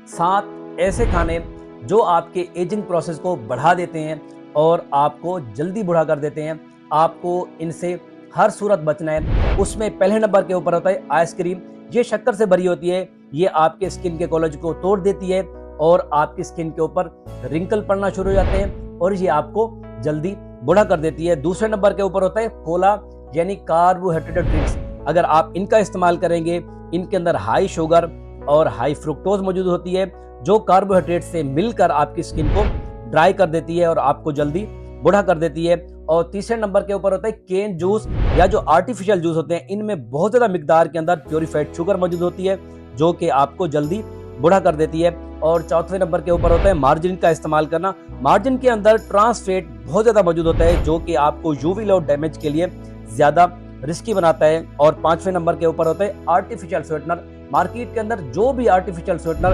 7 ऐसे खाने जो आपके एजिंग प्रोसेस को बढ़ा देते हैं और आपको जल्दी बूढ़ा कर देते हैं। आपको इनसे हर सूरत बचना है। उसमें पहले नंबर के ऊपर होता है आइसक्रीम। ये शक्कर से भरी होती है। ये आपके स्किन के कोलेजन को तोड़ देती है और आपकी स्किन के ऊपर रिंकल पड़ना शुरू हो जाते हैं और ये आपको जल्दी बूढ़ा कर देती है। दूसरे नंबर के ऊपर होता है कोला यानी कार्बोहाइड्रेटेड ड्रिंक्स। अगर आप इनका इस्तेमाल करेंगे, इनके अंदर हाई शुगर और हाई फ्रुक्टोज मौजूद होती है जो कार्बोहाइड्रेट से मिलकर आपकी स्किन को ड्राई कर देती है और आपको जल्दी बूढ़ा कर देती है। और तीसरे नंबर के ऊपर होता है केन जूस या जो आर्टिफिशियल जूस होते हैं। इनमें बहुत ज्यादा मिकदार के अंदर प्योरीफाइड शुगर मौजूद होती है जो कि आपको जल्दी बूढ़ा कर देती है। और चौथे नंबर के ऊपर होता है मार्जिन का इस्तेमाल करना। मार्जिन के अंदर ट्रांस फैट बहुत ज्यादा मौजूद होता है जो कि आपको यूवी लॉ डैमेज के लिए ज्यादा रिस्की बनाता है। और पांचवें नंबर के ऊपर होता है आर्टिफिशियल स्वीटनर। मार्केट के अंदर जो भी आर्टिफिशियल स्वीटनर